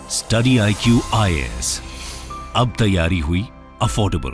Study IQ IAS, अब तैयारी हुई अफोर्डेबल।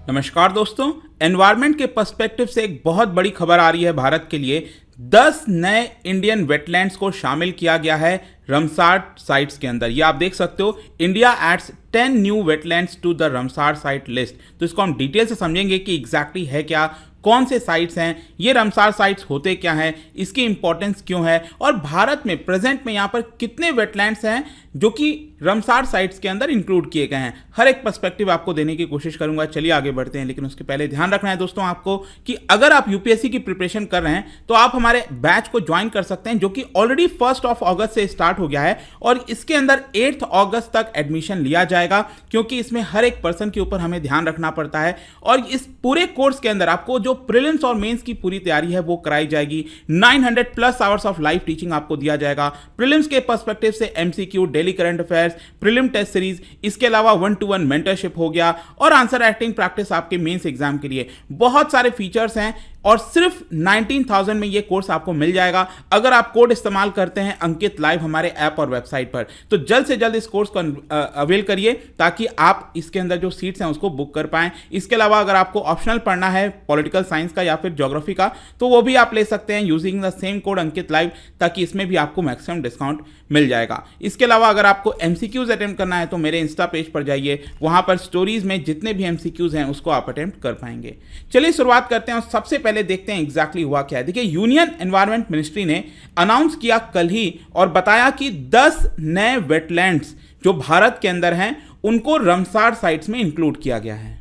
नमस्कार दोस्तों, एनवायरनमेंट के पर्सपेक्टिव से एक बहुत बड़ी खबर आ रही है भारत के लिए। 10 नए इंडियन वेटलैंड्स को शामिल किया गया है रामसार साइट्स के अंदर। ये आप देख सकते हो, India adds 10 new wetlands to the Ramsar site list. तो इसको हम डिटेल से समझेंगे कि एग्जैक्टली है क्या, कौन से साइट्स हैं, ये रामसार साइट्स होते क्या हैं, इसकी इंपॉर्टेंस क्यों है, और भारत में प्रेजेंट में यहाँ पर कितने वेटलैंड्स हैं जो कि रामसार साइट्स के अंदर इंक्लूड किए गए हैं। हर एक पर्सपेक्टिव आपको देने की कोशिश करूंगा। चलिए आगे बढ़ते हैं, लेकिन उसके पहले ध्यान रखना है दोस्तों आपको कि अगर आप यूपीएससी की प्रिपरेशन कर रहे हैं तो आप हमारे बैच को ज्वाइन कर सकते हैं, जो कि ऑलरेडी 1 अगस्त से स्टार्ट हो गया है और इसके अंदर 8 अगस्त तक एडमिशन लिया जाएगा, क्योंकि इसमें हर एक पर्सन के ऊपर हमें ध्यान रखना पड़ता है। और इस पूरे कोर्स के अंदर आपको जो प्रीलिम्स और मेंस की पूरी तैयारी है वो कराई जाएगी। 900+ आवर्स ऑफ लाइव टीचिंग आपको दिया जाएगा। प्रीलिम्स के पर्सपेक्टिव से MCQ, daily current affairs, prelim test series, इसके अलावा 1-to-1 मेंटरशिप हो गया और आंसर राइटिंग प्रैक्टिस आपके मेंस एग्जाम के लिए। बहुत सारे फीचर्स हैं और सिर्फ 19,000 में ये कोर्स आपको मिल जाएगा अगर आप कोड इस्तेमाल करते हैं अंकित लाइव हमारे ऐप और वेबसाइट पर। तो जल्द से जल्द इस कोर्स को अवेल करिए ताकि आप इसके अंदर जो सीट्स हैं उसको बुक कर पाएं। इसके अलावा अगर आपको ऑप्शनल पढ़ना है पॉलिटिकल साइंस का या फिर ज्योग्राफी का, तो वो भी आप ले सकते हैं using the same code Ankit live, ताकि इसमें भी आपको मैक्सिमम डिस्काउंट मिल जाएगा। इसके अलावा अगर आपको MCQs अटेम्प्ट करना है तो मेरे इंस्टा पेज पर जाइए, वहां पर स्टोरीज में जितने भी MCQs हैं उसको आप अटेम्प्ट कर पाएंगे। चलिए शुरुआत करते हैं और सबसे पहले देखते हैं एग्जैक्टली हुआ क्या है। देखिए, यूनियन एनवायरनमेंट मिनिस्ट्री ने अनाउंस किया कल ही और बताया कि 10 नए वेटलैंड्स जो भारत के अंदर हैं उनको रामसार साइट्स में इंक्लूड किया गया है।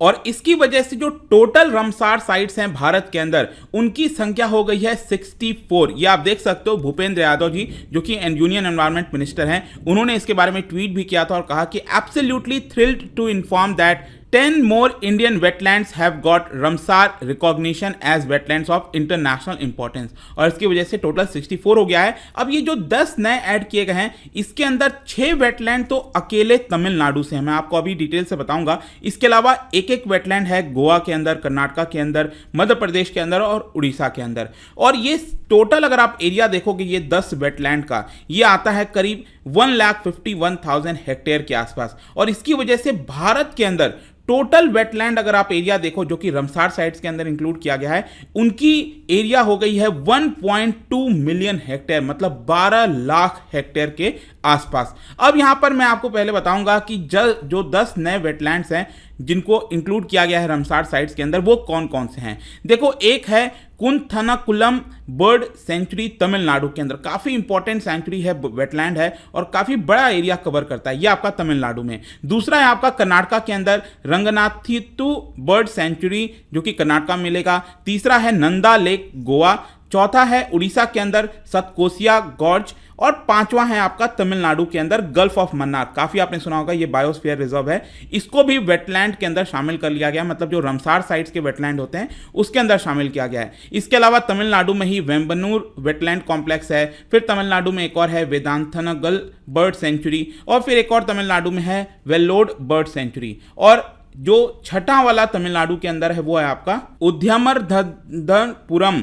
और इसकी वजह से जो टोटल रामसार साइट्स हैं भारत के अंदर, उनकी संख्या हो गई है 64। ये आप देख सकते हो, भूपेंद्र यादव जी जो कि यूनियन एनवायरनमेंट मिनिस्टर हैं, उन्होंने इसके बारे में ट्वीट भी किया था और कहा कि absolutely thrilled to inform that 10 more Indian wetlands have got Ramsar recognition as wetlands of international importance। और इसकी वजह से टोटल 64 हो गया है। अब ये जो 10 नए ऐड किए गए हैं, इसके अंदर 6 वेटलैंड तो अकेले तमिलनाडु से हैं, मैं आपको अभी डिटेल से बताऊंगा। इसके अलावा एक वेटलैंड है गोवा के अंदर, कर्नाटका के अंदर, मध्य प्रदेश के अंदर और उड़ीसा के अंदर। और ये टोटल अगर आप एरिया देखोगे ये 10 वेटलैंड का, ये आता है करीब 1,51,000 हेक्टेयर के आसपास। और इसकी वजह से भारत के अंदर टोटल वेटलैंड अगर आप एरिया देखो जो कि रामसार साइट्स के अंदर इंक्लूड किया गया है, उनकी एरिया हो गई है 1.2 मिलियन हेक्टेयर, मतलब 12 लाख हेक्टेयर के आसपास। अब यहां पर मैं आपको पहले बताऊंगा कि जो 10 नए वेटलैंड्स हैं जिनको इंक्लूड किया गया है रामसार साइट्स के अंदर, वो कौन कौन से हैं। देखो, एक है कुंथनाकुलम बर्ड सेंचुरी तमिलनाडु के अंदर, काफी इंपॉर्टेंट सेंचुरी है, वेटलैंड है और काफी बड़ा एरिया कवर करता है, ये आपका तमिलनाडु में। दूसरा है आपका कर्नाटका के अंदर रंगनाथिट्टू बर्ड सेंचुरी, जो कि कर्नाटका में मिलेगा। तीसरा है नंदा लेक गोवा। चौथा है उड़ीसा के अंदर सतकोसिया गॉर्ज। और पांचवा है आपका तमिलनाडु के अंदर गल्फ ऑफ मन्नार, काफी आपने सुना होगा, ये बायोस्फीयर रिजर्व है, इसको भी वेटलैंड के अंदर शामिल कर लिया गया, मतलब जो रामसार साइट्स के वेटलैंड होते हैं उसके अंदर शामिल किया गया है। इसके अलावा तमिलनाडु में ही वेम्बनूर वेटलैंड कॉम्प्लेक्स है, फिर तमिलनाडु में एक और है वेदांतनगल बर्ड सेंचुरी, और फिर एक और तमिलनाडु में है वेल्लोड बर्ड सेंचुरी। और जो छठा वाला तमिलनाडु के अंदर है वो है आपका उद्यमरधनपुरम,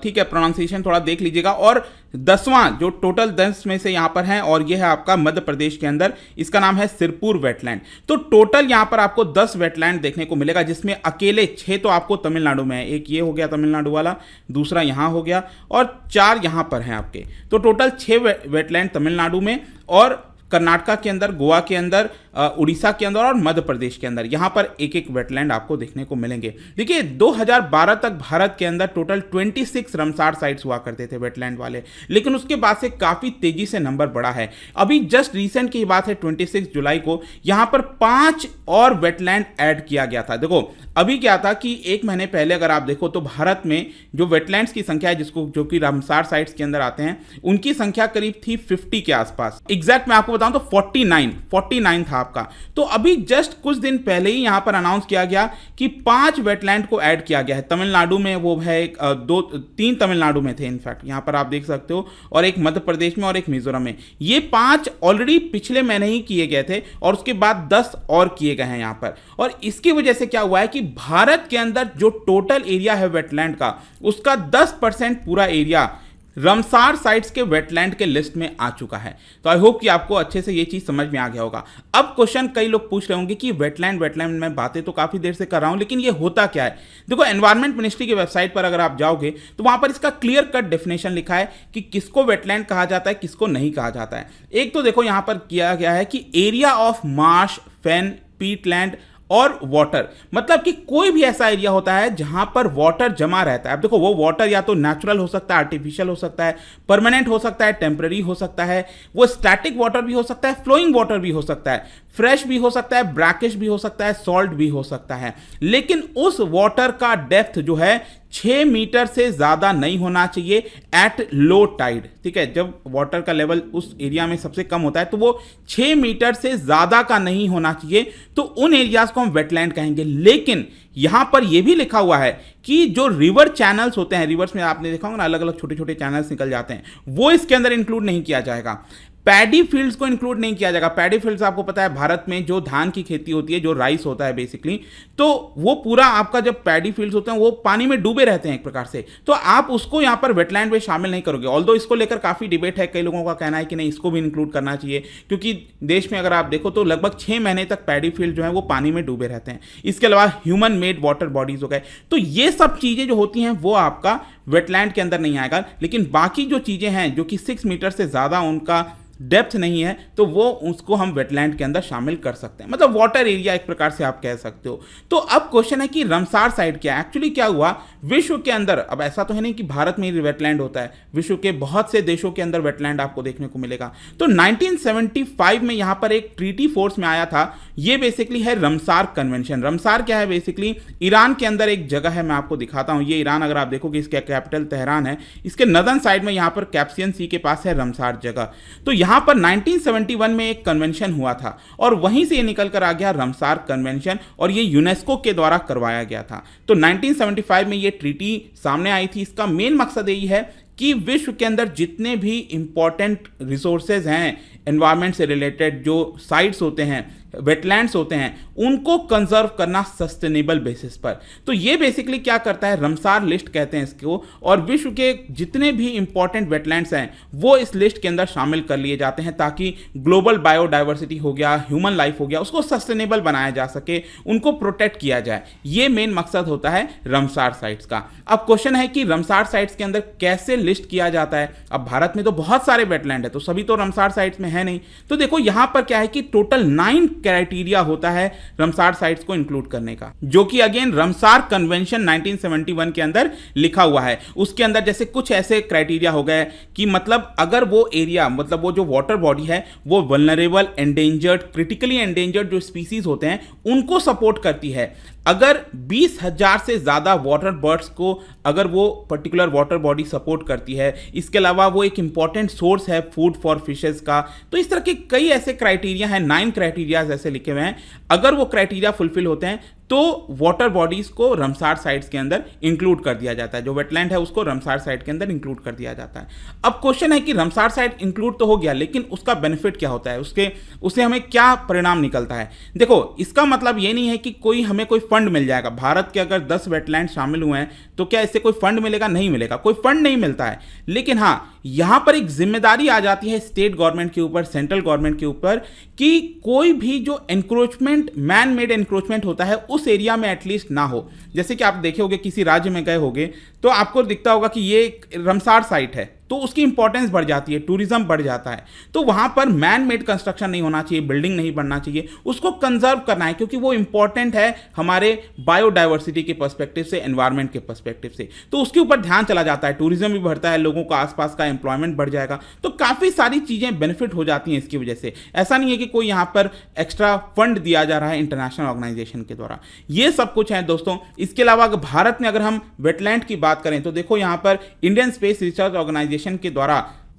ठीक है, प्रोनाउंसिएशन थोड़ा देख लीजिएगा। और 10वां जो टोटल 10 में से यहां पर है, और ये है आपका मध्य प्रदेश के अंदर, इसका नाम है सिरपुर वेटलैंड। तो टोटल यहां पर आपको 10 वेटलैंड देखने को मिलेगा, जिसमें अकेले 6 तो आपको तमिलनाडु में है, एक ये हो गया तमिलनाडु वाला, दूसरा यहां हो गया और 4 यहां पर हैं आपके। तो टोटल 6 वेटलैंड तमिलनाडु में और कर्नाटका के अंदर, गोवा के अंदर, उड़ीसा के अंदर और मध्य प्रदेश के अंदर, यहां पर एक वेटलैंड आपको देखने को मिलेंगे। देखिए, 2012 तक भारत के अंदर टोटल 26 रामसार साइट्स हुआ करते थे वेटलैंड वाले, लेकिन उसके बाद से काफी तेजी से नंबर बढ़ा है। अभी जस्ट रिसेंट की बात है, 26 जुलाई को यहां पर 5 और वेटलैंड ऐड किया गया था। देखो, अभी क्या था कि 1 महीने पहले अगर आप देखो तो भारत में जो वेटलैंड्स की संख्या है, जो कि रामसार साइट्स के अंदर आते हैं, उनकी संख्या करीब थी 50 के आसपास। एग्जैक्ट मैं आपको बताऊं तो 49 था आपका। तो अभी जस्ट कुछ दिन पहले ही यहाँ पर अनाउंस किया गया कि 5 वेटलैंड को ऐड किया गया है। तमिलनाडु में वो है, 3 तमिलनाडु में थे इनफैक्ट, यहाँ पर आप देख सकते हो, और एक मध्य प्रदेश में और एक मिजोरम में। ये 5 ऑलरेडी पिछले महीने ही किए गए थे और उसके बाद 10 और किए गए हैं यहाँ पर। और इसकी वजह से क्या हुआ है कि भारत के अंदर जो टोटल एरिया है वेटलैंड का, उसका 10% पूरा एरिया रमसार साइट्स के वेटलैंड के लिस्ट में आ चुका है। तो आई होप कि आपको अच्छे से ये चीज समझ में आ गया होगा। अब क्वेश्चन कई लोग पूछ रहे होंगे कि वेटलैंड मैं बातें तो काफी देर से कर रहा हूं, लेकिन ये होता क्या है। देखो, एनवायरमेंट मिनिस्ट्री की वेबसाइट पर अगर आप जाओगे तो वहां पर इसका क्लियर कट डेफिनेशन लिखा है कि किसको वेटलैंड कहा जाता है, किसको नहीं कहा जाता है। एक तो देखो यहां पर किया गया है कि area of Marsh, fan, Peatland और वाटर, मतलब कि कोई भी ऐसा एरिया होता है जहां पर वाटर जमा रहता है। अब देखो, वो वाटर या तो नेचुरल हो सकता है, आर्टिफिशियल हो सकता है, परमानेंट हो सकता है, टेम्पररी हो सकता है, वो स्टैटिक वाटर भी हो सकता है, फ्लोइंग वाटर भी हो सकता है, फ्रेश भी हो सकता है, ब्रैकिश भी हो सकता है, सॉल्ट भी हो सकता है। लेकिन उस वाटर का डेप्थ जो है 6 मीटर से ज्यादा नहीं होना चाहिए एट लो टाइड। ठीक है, जब वाटर का लेवल उस एरिया में सबसे कम होता है तो वो 6 मीटर से ज्यादा का नहीं होना चाहिए, तो उन एरियाज को हम वेटलैंड कहेंगे। लेकिन यहां पर यह भी लिखा हुआ है कि जो रिवर चैनल्स होते हैं, रिवर्स में आपने देखा होगा ना, अलग अलग छोटे छोटे चैनल्स निकल जाते हैं, वो इसके अंदर इंक्लूड नहीं किया जाएगा। पैडी फील्ड्स को इंक्लूड नहीं किया जाएगा। पैडी फील्ड्स आपको पता है भारत में जो धान की खेती होती है, जो राइस होता है बेसिकली, तो वो पूरा आपका जब पैडी फील्ड्स होते हैं वो पानी में डूबे रहते हैं एक प्रकार से, तो आप उसको यहाँ पर वेटलैंड में शामिल नहीं करोगे। ऑल्दो इसको लेकर काफी डिबेट है, कई लोगों का कहना है कि नहीं, इसको भी इंक्लूड करना चाहिए, क्योंकि देश में अगर आप देखो तो लगभग 6 महीने तक पैडी फील्ड जो है वो पानी में डूबे रहते हैं। इसके अलावा ह्यूमन मेड वाटर बॉडीज हो गए, तो ये सब चीजें जो होती हैं वो आपका वेटलैंड के अंदर नहीं आएगा। लेकिन बाकी जो चीजें हैं जो कि 6 मीटर से ज्यादा उनका डेप्थ नहीं है, तो वो उसको हम वेटलैंड के अंदर शामिल कर सकते हैं, मतलब वाटर एरिया एक प्रकार से आप कह सकते हो। तो अब क्वेश्चन है कि रमसार साइट क्या है। एक्चुअली क्या हुआ, विश्व के अंदर, अब ऐसा तो है नहीं कि भारत में ही वेटलैंड होता है, विश्व के बहुत से देशों के अंदर वेटलैंड आपको देखने को मिलेगा। तो 1975 में यहां पर एक ट्रीटी फोर्स में आया था, ये बेसिकली है रमसार कन्वेंशन। रमसार क्या है, बेसिकली ईरान के अंदर एक जगह है, मैं आपको दिखाता हूं। ये ईरान, अगर आप देखोगे इसका कैपिटल तेहरान है, इसके नदर्न साइड में यहां पर कैप्सियन सी के पास है रमसार जगह। तो यहां पर 1971 में एक कन्वेंशन हुआ था और वहीं से ये निकल कर आ गया रमसार कन्वेंशन, और ये यूनेस्को के द्वारा करवाया गया था। तो 1975 में ये ट्रीटी सामने आई थी। इसका मेन मकसद यही है कि विश्व के अंदर जितने भी इंपॉर्टेंट रिसोर्सेज हैं, एनवायरनमेंट से रिलेटेड जो साइट्स होते हैं, वेटलैंड्स होते हैं, उनको कंजर्व करना सस्टेनेबल बेसिस पर। तो ये बेसिकली क्या करता है, रमसार लिस्ट कहते हैं इसको, और विश्व के जितने भी इंपॉर्टेंट वेटलैंड्स हैं वो इस लिस्ट के अंदर शामिल कर लिए जाते हैं, ताकि ग्लोबल बायोडाइवर्सिटी हो गया, ह्यूमन लाइफ हो गया, उसको सस्टेनेबल बनाया जा सके, उनको प्रोटेक्ट किया जाए। ये मेन मकसद होता है रमसार साइट्स का। अब क्वेश्चन है कि रमसार साइट्स के अंदर कैसे लिस्ट किया जाता है। अब भारत में तो बहुत सारे वेटलैंड है, तो सभी तो रमसार साइट्स में है नहीं। तो देखो यहां पर क्या है कि टोटल 9 क्राइटेरिया होता है रमसार साइट्स को इंक्लूड करने का, जो कि अगेन रमसार कन्वेंशन 1971 के अंदर लिखा हुआ है। उसके अंदर जैसे कुछ ऐसे क्राइटेरिया हो गए कि मतलब अगर वो एरिया, मतलब वो जो वाटर बॉडी है वो वल्नरेबल, एंडेंजर्ड, क्रिटिकली एंडेंजर्ड जो स्पीसीज होते हैं उनको सपोर्ट करती है, अगर 20,000 से ज़्यादा वाटर बर्ड्स को अगर वो पर्टिकुलर वाटर बॉडी सपोर्ट करती है, इसके अलावा वो एक इंपॉर्टेंट सोर्स है फूड फॉर फिशेस का। तो इस तरह के कई ऐसे क्राइटेरिया हैं, 9 क्राइटेरियाज ऐसे लिखे हुए हैं। अगर वो क्राइटेरिया फुलफिल होते हैं तो वाटर बॉडीज को रमसार साइट्स के अंदर इंक्लूड कर दिया जाता है, जो वेटलैंड है उसको रमसार साइट के अंदर इंक्लूड कर दिया जाता है। अब क्वेश्चन है कि रमसार साइट इंक्लूड तो हो गया, लेकिन उसका बेनिफिट क्या होता है, उससे हमें क्या परिणाम निकलता है। देखो, इसका मतलब ये नहीं है कि हमें कोई फंड मिल जाएगा। भारत के अगर 10 वेटलैंड शामिल हुए हैं तो क्या इससे कोई फंड मिलेगा? नहीं मिलेगा, कोई फंड नहीं मिलता है। लेकिन हाँ, यहां पर एक जिम्मेदारी आ जाती है स्टेट गवर्नमेंट के ऊपर, सेंट्रल गवर्नमेंट के ऊपर, कि कोई भी जो एनक्रोचमेंट, मैन मेड एनक्रोचमेंट होता है उस एरिया में एटलीस्ट ना हो। जैसे कि आप देखे होंगे, किसी राज्य में गए होंगे तो आपको दिखता होगा कि ये रमसार साइट है, तो उसकी इंपॉर्टेंस बढ़ जाती है, टूरिज्म बढ़ जाता है। तो वहां पर मैन मेड कंस्ट्रक्शन नहीं होना चाहिए, बिल्डिंग नहीं बनना चाहिए, उसको कंजर्व करना है, क्योंकि वो इंपॉर्टेंट है हमारे बायोडाइवर्सिटी के पर्सपेक्टिव से, एनवायरनमेंट के पर्सपेक्टिव से। तो उसके ऊपर ध्यान चला जाता है, टूरिज्म भी बढ़ता है, लोगों का आसपास का एम्प्लॉयमेंट बढ़ जाएगा। तो काफी सारी चीजें बेनिफिट हो जाती हैं इसकी वजह से। ऐसा नहीं है कि कोई यहां पर एक्स्ट्रा फंड दिया जा रहा है इंटरनेशनल ऑर्गेनाइजेशन के द्वारा। ये सब कुछ है दोस्तों। इसके अलावा भारत में अगर हम वेटलैंड की बात करें तो देखो यहां पर इंडियन स्पेस रिसर्च ऑर्गेनाइजेशन के द्वारा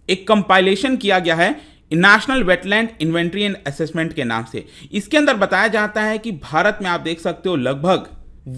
एक कंपाइलेशन किया गया है national wetland inventory and assessment के नाम से। इसके अंदर बताया जाता है कि भारत में आप देख सकते हो लगभग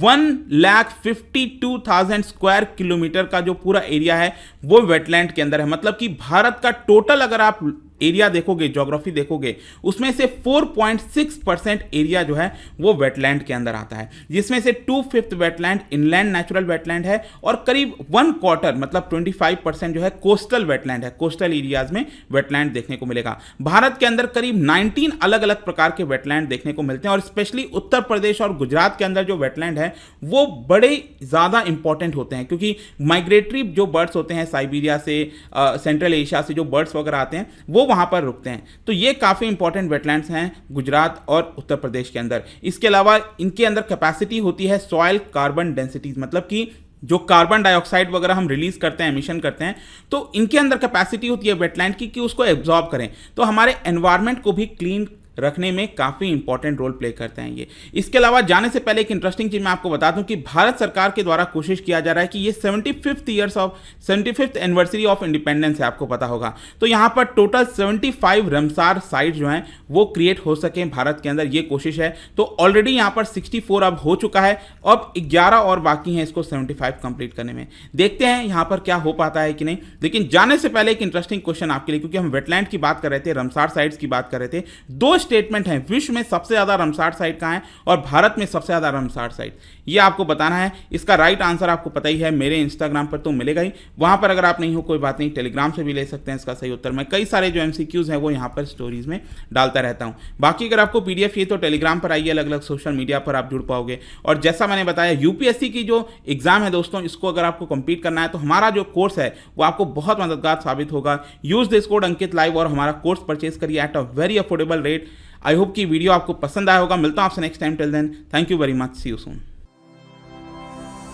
1,52,000 स्क्वायर किलोमीटर का जो पूरा एरिया है वो वेटलैंड के अंदर है। मतलब कि भारत का टोटल अगर आप एरिया देखोगे, ज्योग्राफी देखोगे, उसमें से 4.6% एरिया जो है वो वेटलैंड के अंदर आता है, जिसमें से 2/5 वेटलैंड इनलैंड नेचुरल वेटलैंड है और करीब 1/4 मतलब 25% जो है कोस्टल वेटलैंड है। कोस्टल एरियाज में वेटलैंड देखने को मिलेगा। भारत के अंदर करीब 19 अलग अलग प्रकार के वेटलैंड देखने को मिलते हैं और स्पेशली उत्तर प्रदेश और गुजरात के अंदर जो वेटलैंड है वो बड़े ज़्यादा इंपॉर्टेंट होते हैं, क्योंकि माइग्रेटरी जो बर्ड्स होते हैं साइबेरिया से, सेंट्रल एशिया से जो बर्ड्स वगैरह आते हैं वो वहां पर रुकते हैं। तो ये काफ़ी इंपॉर्टेंट वेटलैंड्स हैं गुजरात और उत्तर प्रदेश के अंदर। इसके अलावा इनके अंदर कैपेसिटी होती है सॉइल कार्बन डेंसिटीज, मतलब कि जो कार्बन डाइऑक्साइड वगैरह हम रिलीज करते हैं, एमिशन करते हैं, तो इनके अंदर कैपेसिटी होती है वेटलैंड की कि उसको एब्जॉर्ब करें। तो हमारे एनवायरनमेंट को भी क्लीन रखने में काफ़ी इंपॉर्टेंट रोल प्ले करते हैं ये। इसके अलावा जाने से पहले एक इंटरेस्टिंग चीज़ मैं आपको बता दूं कि भारत सरकार के द्वारा कोशिश किया जा रहा है कि ये 75th एनिवर्सरी ऑफ इंडिपेंडेंस है, आपको पता होगा। तो यहाँ पर टोटल 75 रमसार साइट जो हैं वो क्रिएट हो सकें भारत के अंदर, ये कोशिश है। तो ऑलरेडी यहाँ पर 64 अब हो चुका है, अब 11 और बाकी हैं इसको 75 कंप्लीट करने में। देखते हैं यहाँ पर क्या हो पाता है कि नहीं। लेकिन जाने से पहले एक इंटरेस्टिंग क्वेश्चन आपके लिए, क्योंकि हम वेटलैंड की बात कर रहे थे, रमसार साइट्स की बात कर रहे थे। दो स्टेटमेंट है, विश्व में सबसे ज्यादा रमसार साइट कहां है और भारत में सबसे ज्यादा रमसार साइट, ये आपको बताना है। इसका राइट आंसर आपको पता ही है, मेरे इंस्टाग्राम पर तो मिलेगा ही, वहां पर अगर आप नहीं हो कोई बात नहीं, टेलीग्राम से भी ले सकते हैं इसका सही उत्तर। मैं कई सारे जो एमसीक्यूज हैं वो यहां पर स्टोरीज में डालता रहता हूं। बाकी अगर आपको पीडीएफ चाहिए तो टेलीग्राम पर आइए, अलग अलग सोशल मीडिया पर आप जुड़ पाओगे। और जैसा मैंने बताया, यूपीएससी की जो एग्जाम है दोस्तों, इसको अगर आपको कंप्लीट करना है तो हमारा जो कोर्स है वो आपको बहुत मददगार साबित होगा। Use this code Ankit live और हमारा कोर्स परचेज करिए at a very affordable rate. I hope कि वीडियो आपको पसंद आया होगा। मिलता हूं आपसे next time. Till then, thank you very much, see you soon.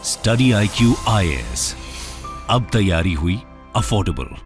Study IQ IAS, अब तैयारी हुई अफोर्डेबल।